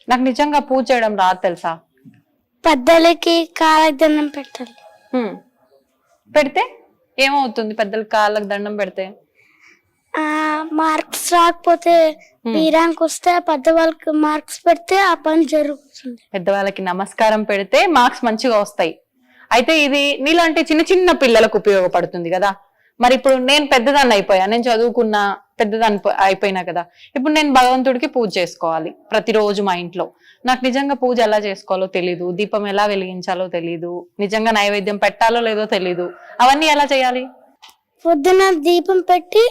నాకు నిజంగా పూజ చేయడం రాదు తెలుసా. పెద్దలకి కాళ్ళకి దండం పెట్టాలి. పెడితే ఏమవుతుంది? పెద్దలకి కాళ్ళకి దండం పెడితే మార్క్స్ రాకపోతే ర్యాంక్ వస్తే పెద్దవాళ్ళకి మార్క్స్ పెడితే ఆ పని జరుగుతుంది. పెద్దవాళ్ళకి నమస్కారం పెడితే మార్క్స్ మంచిగా వస్తాయి. అయితే ఇది నీలాంటి చిన్న చిన్న పిల్లలకు ఉపయోగపడుతుంది కదా. మరి ఇప్పుడు నేను పెద్దదాన్ని అయిపోయా, నేను చదువుకున్నా, పెద్దదాన్ని అయిపోయినా కదా. ఇప్పుడు నేను భగవంతుడికి పూజ చేసుకోవాలి ప్రతిరోజు మా ఇంట్లో. నాకు నిజంగా పూజ ఎలా చేసుకోవాలో తెలీదు, దీపం ఎలా వెలిగించాలో తెలీదు, నిజంగా నైవేద్యం పెట్టాలో లేదో తెలీదు. అవన్నీ ఎలా చేయాలి? పొద్దున దీపం పెట్టి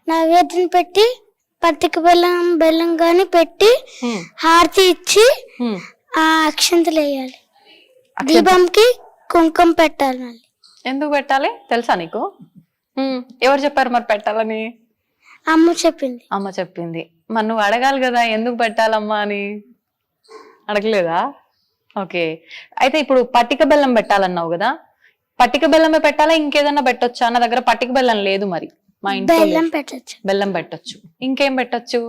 నైవేద్యం పెట్టి పత్తిక బెల్లం గాని పెట్టి హారతి ఇచ్చి ఆ అక్షంతలు వేయాలి. దీపంకి కుంకుమ పెట్టాలి. ఎందుకు పెట్టాలి తెలుసా నీకు? ఎవరు చెప్పారు మరి పెట్టాలని? అమ్మ చెప్పింది. అమ్మ చెప్పింది. మరి నువ్వు అడగాలి కదా ఎందుకు పెట్టాలమ్మా అని. అడగలేదా? ఓకే. అయితే ఇప్పుడు పట్టిక బెల్లం పెట్టాలన్నావు కదా, పట్టిక బెల్లమే పెట్టాలా ఇంకేదన్నా పెట్టొచ్చా? నా దగ్గర పట్టిక బెల్లం లేదు మరి మా ఇంట్లో. బెల్లం పెట్టచ్చు. బెల్లం పెట్టొచ్చు. ఇంకేం పెట్టొచ్చు?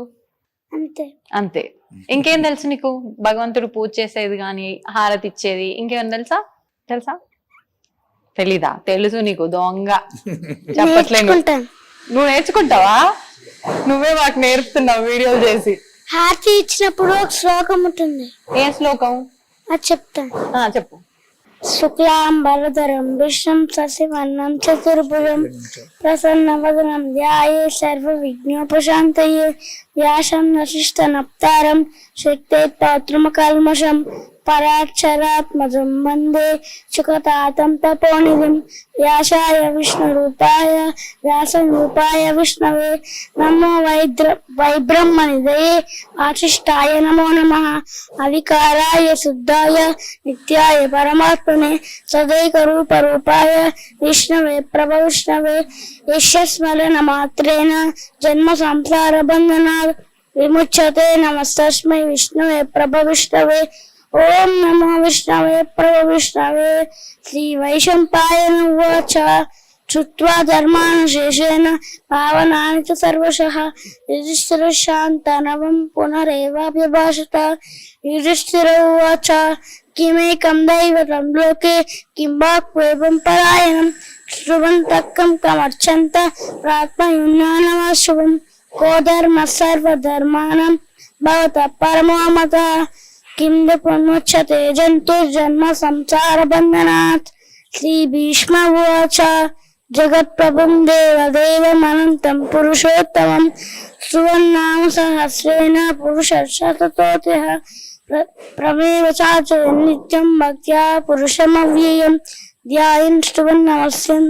అంతే. అంతే. ఇంకేం తెలుసు నీకు? భగవంతుడు పూజ చేసేది గాని, హారతి ఇచ్చేది ఇంకేమన్నా తెలుసా? తెలుసా? తెలీదా? తెలుసు నీకు, దొంగ చెప్పట్లేదు. నువ్వు నేర్చుకుంటావా? నువ్వే మాకు నేర్పుతున్నావు వీడియోలు చేసి. హారతి ఇచ్చినప్పుడు ఒక శ్లోకం ఉంటుంది. ఏ శ్లోకం? అది చెప్తాను. చెప్పు. శుక్లాంబరధరం విష్ణుం శశివర్ణం చతుర్భుజం ప్రసన్నవదనం ధ్యాయే సర్వ విఘ్నోపశాంతయే వ్యాసం వశిష్ఠ నప్తారం శక్తే పాత్రమకల్మషం పరాక్షరాత్మజం వందే సుఖతాతం తపోనిధిం వ్యాసాయ విష్ణురూపాయ వ్యాసరూపాయ విష్ణవే నమో వైబ్రహ్మనిధయే వాసిష్ఠాయ నమో నమః అవికారాయ శుద్ధాయ నిత్యాయ పరమాత్మనే సదైక రూపాయ విష్ణవే విష్ణవే యస్మరణ మాత్రేణ జన్మ సంసార బంధనాత్ విముచ్యతే నమస్తస్మై విష్ణవే విష్ణవే ఓం నమో విష్ణవే విష్ణవే. శ్రీ వైశంపాయన ఉవాచ శ్రుత్వా ధర్మానుశేషేణ భావనాని చ సర్వశః యుధిష్ఠిర శాంతనవం పునరేవాభ్యభాషత. యుధిష్ఠిర ఉవాచ కిమేకం దైవతం లోకే కిం వాక్వేవం పరాయణం శృణ్వంతక్కం కమర్చంత ప్రాత్మయున్నానమశుభం కో ధర్మ సర్వధర్మాణం భవతః పరమో మతః కిం పునముచ్యతే జంతుర్జన్మ సంసార బంధనాత్. శ్రీ భీష్మ ఉవాచ జగత్ప్రభుం దేవదేవమనంతం పురుషోత్తమం సువర్ణామ సహస్రేణ పురుషశతతోతిః ప్రమేవ చాచరన్ నిత్యం భక్త్యా పురుషమవ్యయం ధ్యాయన్ శ్రువన్నమస్యం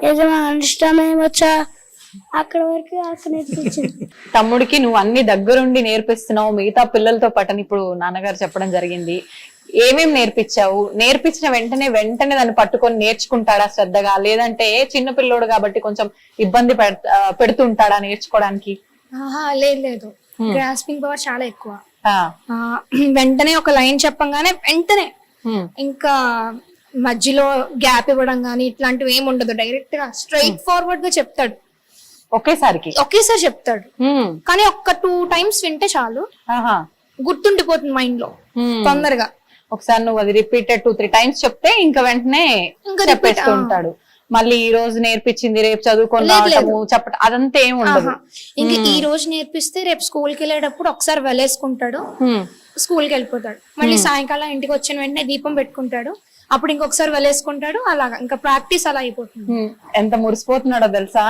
యజమానిష్టమేవ చ. అక్కడ వరకు నేర్పించింది. తమ్ముడికి నువ్వు అన్ని దగ్గరుండి నేర్పిస్తున్నావు, మిగతా పిల్లలతో పాటు ఇప్పుడు నాన్నగారు చెప్పడం జరిగింది. ఏమేం నేర్పించావు? నేర్పించిన వెంటనే దాన్ని పట్టుకొని నేర్చుకుంటాడా శ్రద్ధగా, లేదంటే చిన్న పిల్లోడు కాబట్టి కొంచెం ఇబ్బంది పెడుతుంటాడా నేర్చుకోవడానికి? లేదు, గ్రాస్పింగ్ పవర్ చాలా ఎక్కువ. వెంటనే ఒక లైన్ చెప్పంగానే వెంటనే, ఇంకా మధ్యలో గ్యాప్ ఇవ్వడం గానీ ఇట్లాంటివి ఏమి ఉండదు. డైరెక్ట్ గా స్ట్రైట్ ఫార్వర్డ్ గా చెప్తాడు. ఒకేసారి చెప్తాడు. కానీ ఒక్క 2 times వింటే చాలు, గుర్తుండిపోతుంది మైండ్ లో తొందరగా. ఒకసారి నువ్వు అది రిపీటెడ్ 2-3 times చెప్తే ఇంకా వెంటనే చెప్పేస్తూ ఉంటాడు. మళ్ళీ ఈ రోజు నేర్పించింది రేపు చదువుకొని చెప్పటం అదంతా ఏమి ఉండదు. ఇంకా ఈ రోజు నేర్పిస్తే రేపు స్కూల్ కి వెళ్ళేటప్పుడు ఒకసారి వెలేసుకుంటాడు, స్కూల్ కి వెళ్ళిపోతాడు. మళ్ళీ సాయంకాలం ఇంటికి వచ్చిన వెంటనే దీపం పెట్టుకుంటాడు, అప్పుడు ఇంకొకసారి వెళ్ళేసుకుంటాడు. అలాగా ఇంకా ప్రాక్టీస్ అలా అయిపోతుంది. ఎంత మురిసిపోతున్నాడో తెలుసా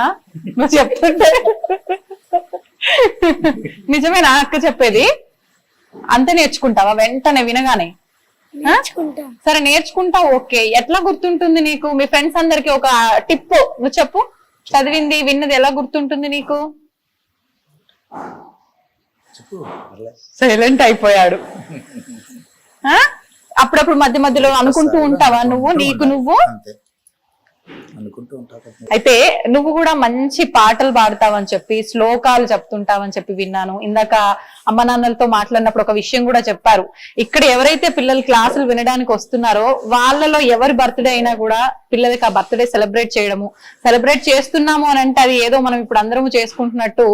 నువ్వు చెప్తుంటే. నిజమేనా అక్క చెప్పేది? అంతే నేర్చుకుంటావా వెంటనే వినగానే? సరే నేర్చుకుంటావు, ఓకే. ఎట్లా గుర్తుంటుంది నీకు? మీ ఫ్రెండ్స్ అందరికి ఒక టిప్ నువ్వు చెప్పు. చదివింది విన్నది ఎలా గుర్తుంటుంది నీకు? సైలెంట్ అయిపోయాడు. అప్పుడప్పుడు మధ్య మధ్యలో అనుకుంటూ ఉంటావా నువ్వు నీకు నువ్వు? అయితే నువ్వు కూడా మంచి పాటలు పాడతావని చెప్పి శ్లోకాలు చెప్తుంటావని చెప్పి విన్నాను. ఇందాక అమ్మ నాన్నలతో మాట్లాడినప్పుడు ఒక విషయం కూడా చెప్పారు. ఇక్కడ ఎవరైతే పిల్లలు క్లాసులు వినడానికి వస్తున్నారో వాళ్ళలో ఎవరి బర్త్డే అయినా కూడా పిల్లలకి ఆ బర్త్డే సెలబ్రేట్ చేస్తున్నాము అని అంటే అది ఏదో మనం ఇప్పుడు అందరము చేసుకుంటున్నట్టు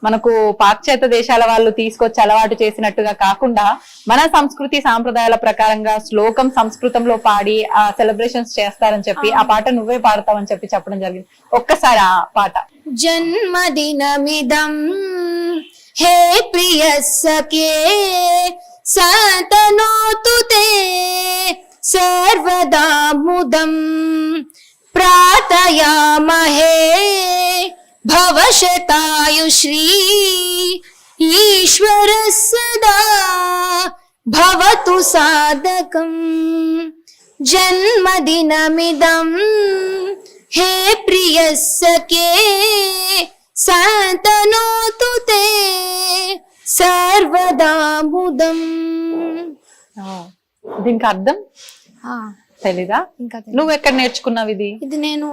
మనకు పాశ్చాత్య దేశాల వాళ్ళు తీసుకొచ్చి అలవాటు చేసినట్టుగా కాకుండా మన సంస్కృతి సాంప్రదాయాల ప్రకారంగా శ్లోకం సంస్కృతంలో పాడి ఆ సెలబ్రేషన్స్ చేస్తారని చెప్పి ఆ పాట నువ్వే పాడతావని చెప్పడం జరిగింది. ఒక్కసారి ఆ పాట. జన్మదినమిదం హే ప్రియ సఖే సతనోతు తే సర్వదా ముదం ప్రార్థయామహే భవశతాయుశ్రీ ఈశ్వర సదా భవతు సాధకం. జన్మదినమిదం హే ప్రియ సఖే సతనోతు తే సర్వదా ముదం. దీనికి అర్థం తెలీదా? ఇంకా నువ్వు ఎక్కడ నేర్చుకున్నావు ఇది? ఇది నేను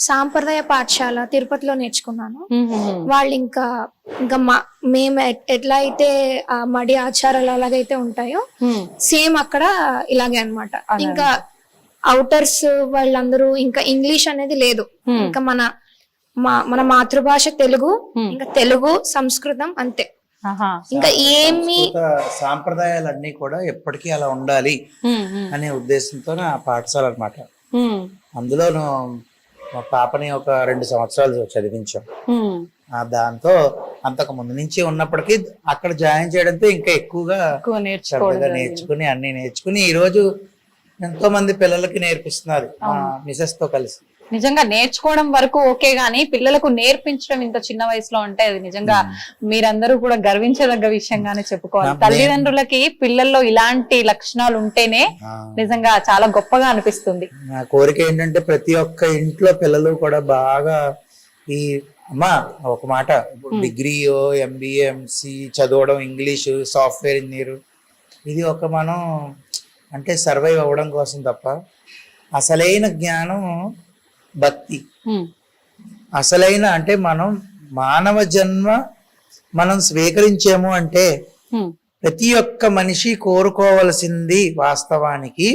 సాంప్రదాయ పాఠశాల తిరుపతిలో నేర్చుకున్నాను. వాళ్ళు ఇంకా మేము ఎట్లా అయితే ఆ మడి ఆచారాలు అలాగైతే ఉంటాయో సేమ్ అక్కడ ఇలాగే అన్నమాట. ఇంకా అవుటర్స్ వాళ్ళందరూ ఇంకా ఇంగ్లీష్ అనేది లేదు. ఇంకా మన మాతృభాష తెలుగు, ఇంకా తెలుగు సంస్కృతం అంతే. ఇంకా ఏమి సాంప్రదాయాలన్నీ కూడా ఎప్పటికీ అలా ఉండాలి అనే ఉద్దేశంతో ఆ పాఠశాల అన్నమాట. అందులోను మా పాపని ఒక 2 సంవత్సరాలు చదివించాం. దాంతో అంతకు ముందు నుంచి ఉన్నప్పటికీ అక్కడ జాయిన్ చేయడంతో ఇంకా ఎక్కువగా నేర్చుకుని అన్ని నేర్చుకుని ఈ రోజు ఎంతో మంది పిల్లలకి నేర్పిస్తున్నారు మిసెస్ తో కలిసి. నిజంగా నేర్చుకోవడం వరకు ఓకే గానీ పిల్లలకు నేర్పించడం ఇంత చిన్న వయసులో అంటే అది నిజంగా మీరందరూ కూడా గర్వించదగ్గ విషయంగానే చెప్పుకోవాలి. తల్లిదండ్రులకి పిల్లల్లో ఇలాంటి లక్షణాలు ఉంటేనే నిజంగా చాలా గొప్పగా అనిపిస్తుంది. నా కోరిక ఏంటంటే ప్రతి ఒక్క ఇంట్లో పిల్లలు కూడా బాగా ఈ అమ్మా ఒక మాట డిగ్రీయో ఎంబీఏ ఎంసీ చదవడం, ఇంగ్లీషు, సాఫ్ట్వేర్ ఇంజనీర్, ఇది ఒక మనం అంటే సర్వైవ్ అవ్వడం కోసం తప్ప అసలైన జ్ఞానం భక్తి. అసలైన అంటే మనం మానవ జన్మ మనం స్వీకరించాము అంటే ప్రతి ఒక్క మనిషి కోరుకోవలసింది వాస్తవానికి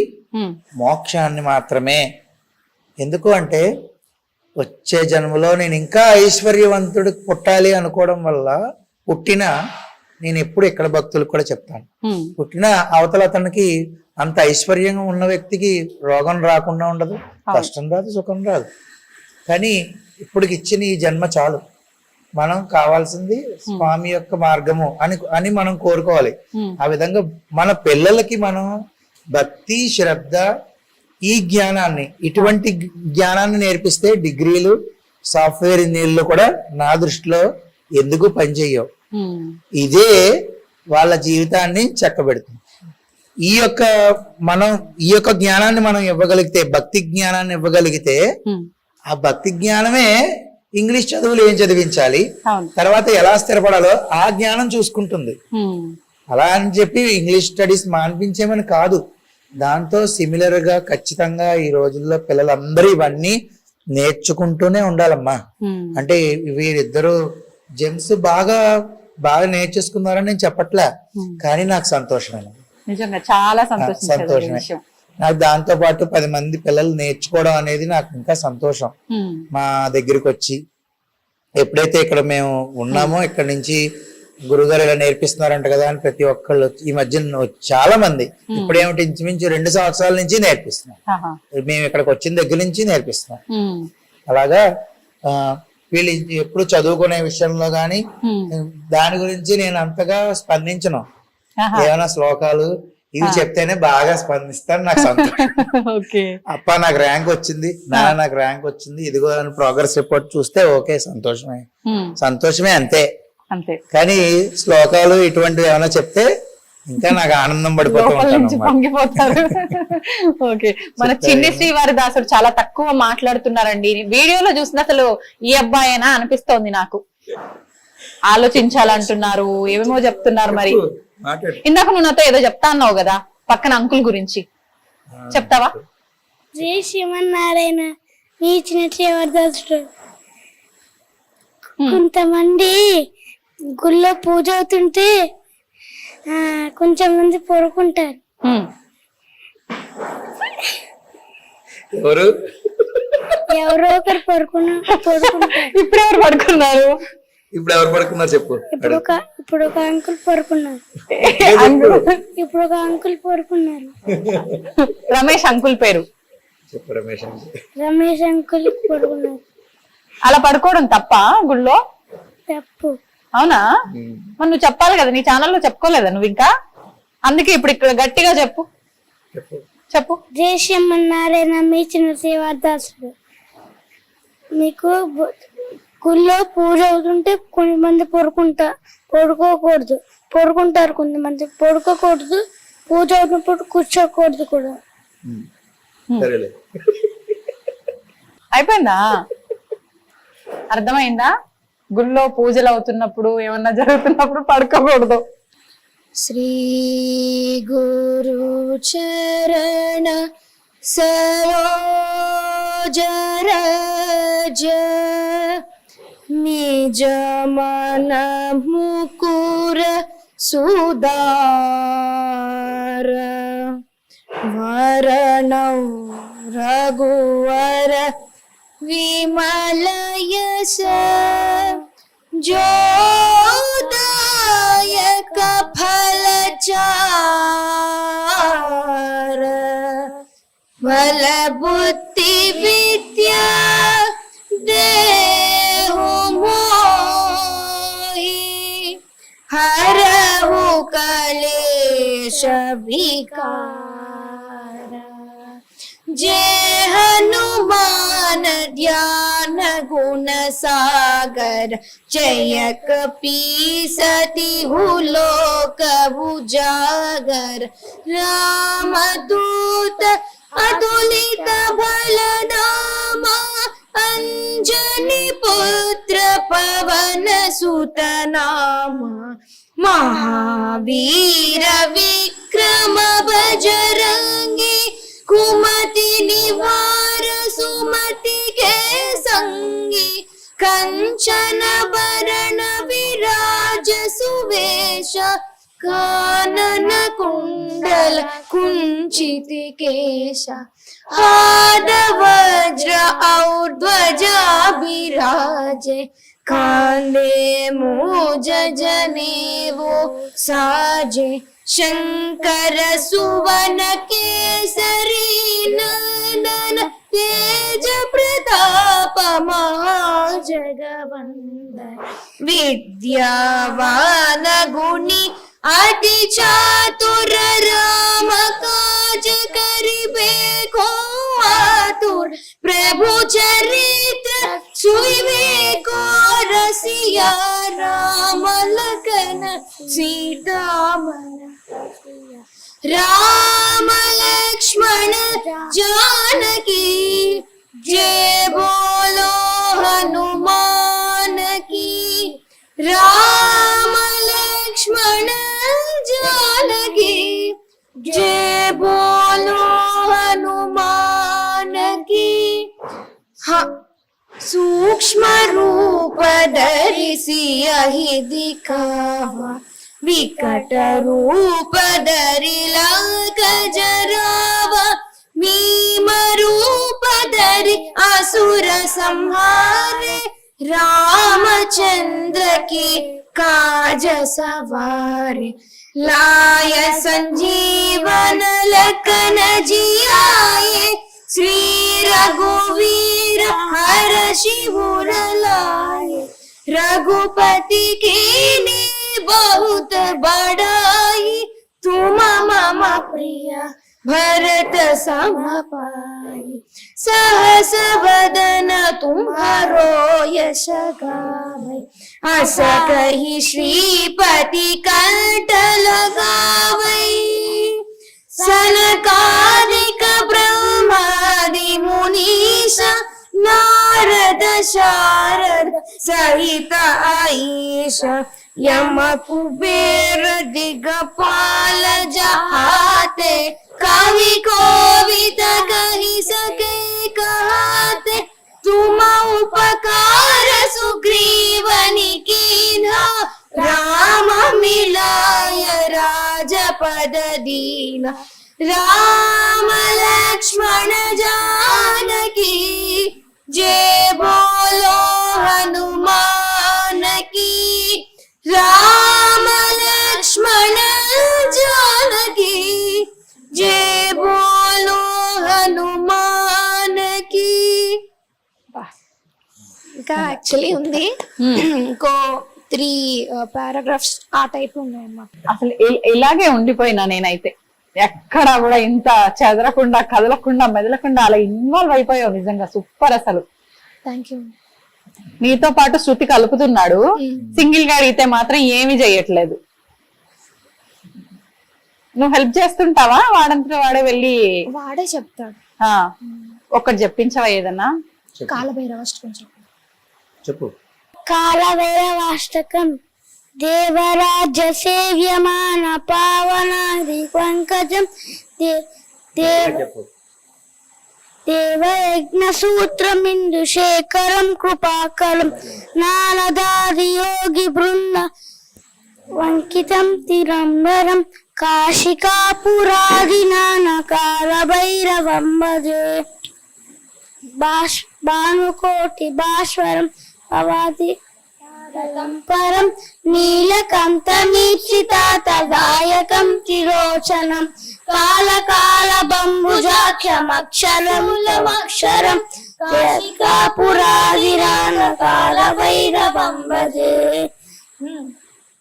మోక్షాన్ని మాత్రమే. ఎందుకు అంటే వచ్చే జన్మలో నేను ఇంకా ఐశ్వర్యవంతుడు పుట్టాలి అనుకోవడం వల్ల నేను ఎప్పుడు ఇక్కడ భక్తులకు కూడా చెప్తాను, పుట్టిన అవతల అతనికి అంత ఐశ్వర్యంగా ఉన్న వ్యక్తికి రోగం రాకుండా ఉండదు, కష్టం రాదు, సుఖం రాదు. కానీ ఇప్పటికి ఇచ్చిన ఈ జన్మ చాలు, మనం కావాల్సింది స్వామి యొక్క మార్గము అని మనం కోరుకోవాలి. ఆ విధంగా మన పిల్లలకి మనం భక్తి, శ్రద్ధ, ఈ జ్ఞానాన్ని, ఇటువంటి జ్ఞానాన్ని నేర్పిస్తే డిగ్రీలు, సాఫ్ట్వేర్ ఇంజనీర్లు కూడా నా దృష్టిలో ఎందుకు పనిచేయవు. ఇదే వాళ్ళ జీవితాన్ని చక్కబెడుతుంది. ఈ యొక్క జ్ఞానాన్ని మనం ఇవ్వగలిగితే, భక్తి జ్ఞానాన్ని ఇవ్వగలిగితే, ఆ భక్తి జ్ఞానమే ఇంగ్లీష్ చదువులు ఏం చదివించాలి, తర్వాత ఎలా స్థిరపడాలో ఆ జ్ఞానం చూసుకుంటుంది. అలా అని చెప్పి ఇంగ్లీష్ స్టడీస్ మాన్పించేమని కాదు, దాంతో సిమిలర్ గా ఖచ్చితంగా ఈ రోజుల్లో పిల్లలందరూ ఇవన్నీ నేర్చుకుంటూనే ఉండాలమ్మా. అంటే వీరిద్దరు జెమ్స్ బాగా నేర్చేసుకున్నారని నేను చెప్పట్లే, కానీ నాకు సంతోషమే, నిజంగా చాలా సంతోషమే. నాకు దాంతో పాటు 10 మంది పిల్లలు నేర్చుకోవడం అనేది నాకు ఇంకా సంతోషం. మా దగ్గరికి వచ్చి ఎప్పుడైతే ఇక్కడ మేము ఉన్నామో, ఇక్కడ నుంచి గురుగారు ఇలా నేర్పిస్తున్నారంట కదా అని ప్రతి ఒక్కళ్ళు ఈ మధ్య చాలా మంది ఇప్పుడేమిటి ఇంచుమించు 2 సంవత్సరాల నుంచి నేర్పిస్తున్నాం. మేము ఇక్కడికి వచ్చిన దగ్గర నుంచి నేర్పిస్తున్నాం. అలాగా వీళ్ళు ఎప్పుడు చదువుకునే విషయంలో గాని దాని గురించి నేను అంతగా స్పందించను. ఏమైనా శ్లోకాలు ఇవి చెప్తేనే బాగా స్పందిస్తాను, నాకు సంతోషం. అప్ప నాకు ర్యాంక్ వచ్చింది, నాకు ర్యాంక్ వచ్చింది, ఇదిగో అని ప్రోగ్రెస్ రిపోర్ట్ చూస్తే ఓకే, సంతోషమే అంతే. కానీ శ్లోకాలు ఇటువంటివి ఏమైనా చెప్తే ఇంకా నాకు ఆనందం పొంగిపోతారు. ఓకే, మన చిన్ని శ్రీవారి దాసుడు చాలా తక్కువ మాట్లాడుతున్నారండి. వీడియోలో చూసిన అసలు ఈ అబ్బాయేనా అనిపిస్తోంది నాకు. ఆలోచించాలంటున్నారు, ఏమేమో చెప్తున్నారు. మరి ఇందాక నువ్వు నాతో ఏదో చెప్తా అన్నావు కదా పక్కన అంకుల్ గురించి, చెప్తావా? శ్రీ శ్రీమన్నారాయణ మీ చిన్న శ్రీవారి కొంతమంది గుళ్ళో పూజ అవుతుంటే కొంచెం మంది పడుకుంటారు. ఎవరు ఎవరో ఒకరు పడుకుంటారు. ఇప్పుడు ఎవరు పడుకున్నారు? ఇప్పుడు ఎవరు పడుకున్నారు చెప్పు. ఇప్పుడు ఒక అంకుల్ పడుకున్నారు. ఇప్పుడు ఒక అంకుల్ పడుకున్నారు. రమేష్ అంకుల్ పేరు చెప్పు. రమేష్ అంకుల్ పడుకున్నారు. అలా పడుకోవడం తప్ప గుళ్ళో? తప్పు. అవునా? మరి నువ్వు చెప్పాలి కదా, నీ ఛానల్లో చెప్పుకోలేదా నువ్వు ఇంకా? అందుకే ఇప్పుడు ఇక్కడ గట్టిగా చెప్పు. జై శ్రీమన్నారాయణ. మీ చిన్న శ్రీవార్దాసుడు. మీకు గుళ్ళో పూజ అవుతుంటే కొంతమంది పడుకోకూడదు, పడుకుంటారు. కొంతమంది పడుకోకూడదు. పూజ అవుతున్నప్పుడు కూర్చోకూడదు కూడా. అయిపోయిందా? అర్థమైందా? గుళ్ళో పూజలు అవుతున్నప్పుడు ఏమన్నా జరుగుతున్నప్పుడు పడుకోకూడదు. శ్రీ గురు చరణ సరోజ రజ నిజ మన ముకుర సుదార వరణౌ రఘువర విమల యశ జోదాయక ఫలచార బల బుద్ధి విద్యా దేహు మోహి హరహు కలేశ వికార जय हनुमान ध्यान गुण सागर जय कपीसति लोक उजागर रामदूत अतुलित बल धामा अंजनी पुत्र पवन सुत नामा महावीर विक्रम बजरंगी कुमति निवार सुमति के संगी कंचन बरण विराज सुवेश कानन कुंडल कुंचित केश हाथ वज्र और ध्वजा विराजे कांधे मूज जनेऊ साजे शंकर सुवन केसरी नंदन तेज प्रताप महाजगवंदन विद्यावान गुणी अति चातुर राम काज करिबे को आतुर प्रभु चरित्र सुइबे को रसिया राम लखन सीता मन राम लक्ष्मण जानकी जय बोलो हनुमान की राम लक्ष्मण जानकी जय बोलो हनुमान की सूक्ष्म रूप धरिसी यही दिखावा विकट रूप धरि लंक जरावा भीम रूप धरि असुर संहारे रामचंद्र की काज सवारे लाय संजीवन लखन जियाए श्री रघुवीर हर्षि उर लाए रघुपति कीन्ही बहुत बड़ाई तुम मम प्रिय भरत सम पाई सहस वदन तुम्हारो यश गावै अस कहि श्रीपति कंठ लगावै सनकादिक ब्रह्मादि मुनीश नारद शारद सहित आईश यम कुबेर दिगपाल जहाते कवि कोविद कहि सके कहते तुम उपकार सुग्रीवनि कीन्हा राम मिलाय జపద దీన రామ లక్ష్మణ జానకి జయ బోలో హనుమాన్ की రామ లక్ష్మణ జానకి జయ బోలో హనుమాన్ की ఇంకా యాక్చువల్లీ ఉంది ఇంకో 3 పారాగ్రాఫ్స్ ఆ టైప్ ఉన్నాయన్నమాట. అసలు ఇలాగే ఉండిపోయినా నేనైతే ఎక్కడ కూడా ఇంత చెదరకుండా కదలకుండా మెదలకుండా అలా ఇన్వాల్వ్ అయిపోయావు. నిజంగా సూపర్. అసలు థ్యాంక్ యూ. నీతో పాటు శృతి కలుపుతున్నాడు, సింగిల్ గా అడిగితే మాత్రం ఏమీ చెయ్యట్లేదు. నువ్వు హెల్ప్ చేస్తుంటావా? వాడంతా వాడే వెళ్ళి వాడే చెప్తాడు. ఒక్కటి చెప్పించవా ఏదన్నా? కాలభైరవాష్టకం చెప్పు. కాలభైరవాష్టకం దేవరాజ్య సేవ్యమాన పావనాది పంకజం దేవయజ్ఞ సూత్రమిందు శేఖరం కృపాకలం నారదాది యోగి బృంద వంకితం తిరంబరం కాశికాపురాది నానకాల భైరవం భజే భానుకోటి భాస్వరం అవాది పరం నీలకంఠమీప్సితాతదాయకం త్రిలోచనం కాళకాల బంబుజాక్షమక్షరములమక్షరం కాశికాపురాదిరాన కాల భైరవం భజే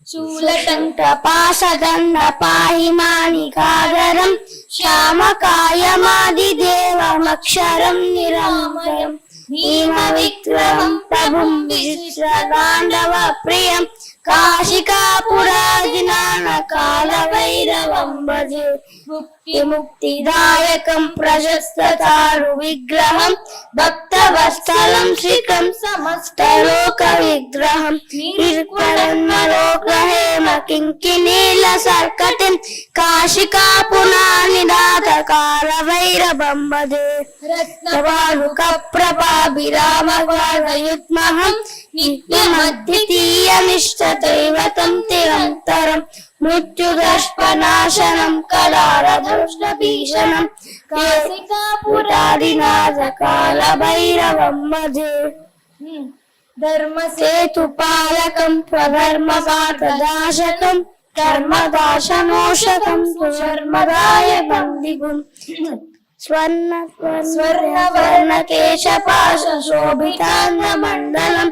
శూలకంఠ పాశదండ పాహి మాణికాధరం శ్యామకాయమాది దేవమక్షరం నిరామయం భీమ విక్రమం ప్రభుం విశ్రగాండవ ప్రియం కాశికాపురాదినాన కాల భైరవం భజే ముక్తిదాయకం ప్రశస్తతారు విగ్రహం భక్తవత్సలం శ్రీకం సమస్తలోక విగ్రహం నిర్మలోకహేమ కింకినీల సర్కటిం కాశికాపునానినాథ కాల భైరవం భజే రత్నవాలుక ప్రభాభిరామయుగ్మహం నిత్యమద్వితీయమిష్ట దైవతం నిరంతరం మృత్యుదర్శనాశనం కళారభీషణం కాశికాపురాదినాథ కాల భైరవం భజే ధర్మసేతుపాలకం స్వధర్మ సాధదాశకం ధర్మదాశనోషకం సుధర్మదాయ బందిగుం స్వర్ణ కేశపాశ శోభితాంగ మండలం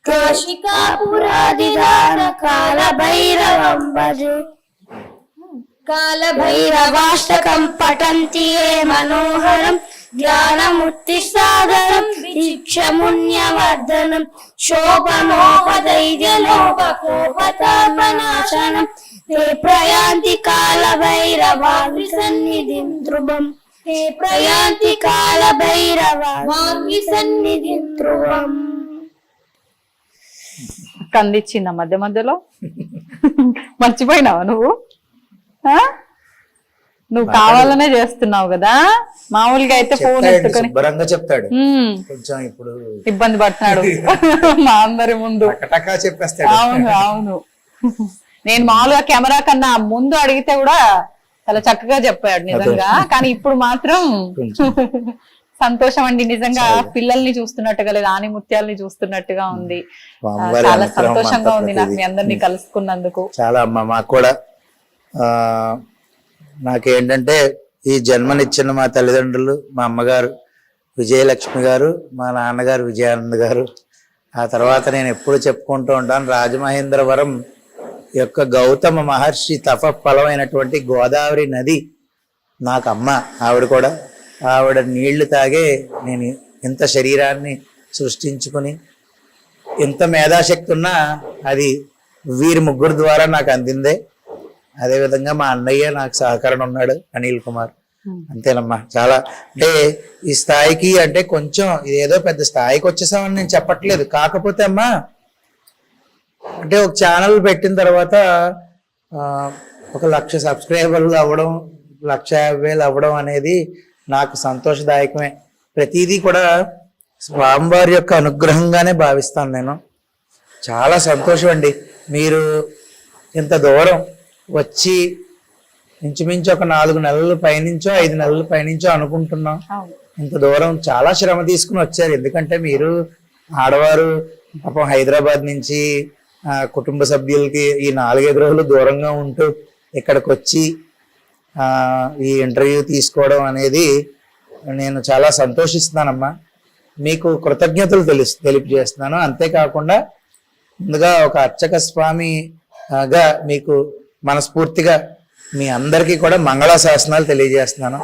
కాశికాపురాదిదాన కాల భైరవం భజే కాల భైరవాష్టకం పఠంతి ఏ మనోహరం జ్ఞానముక్తి సాగరం దీక్షముణ్యవర్ధనం శోభనోపదైర్యలోపకోపతాపనాశనం తే ప్రయాంతి కాల భైరవాగ్ని సన్నిధిం ధ్రువం తే ప్రయాంతి కాల భైరవాగ్ని సన్నిధిం ధ్రువం. కందిచ్చిందా మధ్య మధ్యలో? మర్చిపోయినావా నువ్వు? నువ్వు కావాలనే చేస్తున్నావు కదా. మామూలుగా అయితే ఫోన్ ఎత్తుకొని శుభ్రంగా చెప్తాడు. కొంచెం ఇప్పుడు ఇబ్బంది పడుతున్నాడు మా అందరి ముందు. చెప్పేస్తాడు. అవును అవును. నేను మామూలుగా కెమెరా కన్నా ముందు అడిగితే కూడా చాలా చక్కగా చెప్పాడు నిజంగా. కానీ ఇప్పుడు మాత్రం సంతోషం అండి నిజంగా. పిల్లల్ని చూస్తున్నట్టుగా లేదు, ఆనిముత్యాలని చూస్తున్నట్టుగా ఉంది. చాలా సంతోషంగా ఉంది నాకు మీ అందరినీ కలుసుకున్నందుకు. చాలా అమ్మ మాకు కూడా. నాకేంటంటే ఈ జన్మనిచ్చిన మా తల్లిదండ్రులు, మా అమ్మగారు విజయలక్ష్మి గారు, మా నాన్నగారు విజయానంద్ గారు. ఆ తర్వాత నేను ఎప్పుడు చెప్పుకుంటూ ఉంటాను, రాజమహేంద్రవరం యొక్క గౌతమ మహర్షి తప ఫలమైనటువంటి గోదావరి నది నాకు అమ్మ. ఆవిడ కూడా, ఆవిడ నీళ్లు తాగే నేను ఇంత శరీరాన్ని సృష్టించుకుని ఎంత మేధాశక్తి ఉన్నా అది వీరి ముగ్గురు ద్వారా నాకు అందిందే. అదేవిధంగా మా అన్నయ్య నాకు సహకరణ ఉన్నాడు, అనిల్ కుమార్. అంతేనమ్మా. చాలా అంటే ఈ స్థాయికి అంటే కొంచెం ఏదో పెద్ద స్థాయికి వచ్చేసామని నేను చెప్పట్లేదు. కాకపోతే అమ్మా అంటే ఒక ఛానల్ పెట్టిన తర్వాత 1,00,000 సబ్స్క్రైబర్లు అవ్వడం, 1,50,000 అవ్వడం అనేది నాకు సంతోషదాయకమే. ప్రతిదీ కూడా స్వామివారి యొక్క అనుగ్రహంగానే భావిస్తాను నేను. చాలా సంతోషం అండి. మీరు ఇంత దూరం వచ్చి ఇంచుమించు ఒక 4 నెలల పైనుంచో 5 నెలల పైనుంచో అనుకుంటున్నాం. ఇంత దూరం చాలా శ్రమ తీసుకుని వచ్చారు. ఎందుకంటే మీరు ఆడవారు పాపం హైదరాబాద్ నుంచి కుటుంబ సభ్యులకి ఈ 4-5 రోజులు దూరంగా ఉంటూ ఇక్కడికి వచ్చి ఈ ఇంటర్వ్యూ తీసుకోవడం అనేది నేను చాలా సంతోషిస్తున్నానమ్మా. మీకు కృతజ్ఞతలు తెలియజేస్తున్నాను. అంతేకాకుండా ముందుగా ఒక అర్చక స్వామిగా మీకు మనస్ఫూర్తిగా మీ అందరికీ కూడా మంగళాశాసనాలు తెలియజేస్తున్నాను.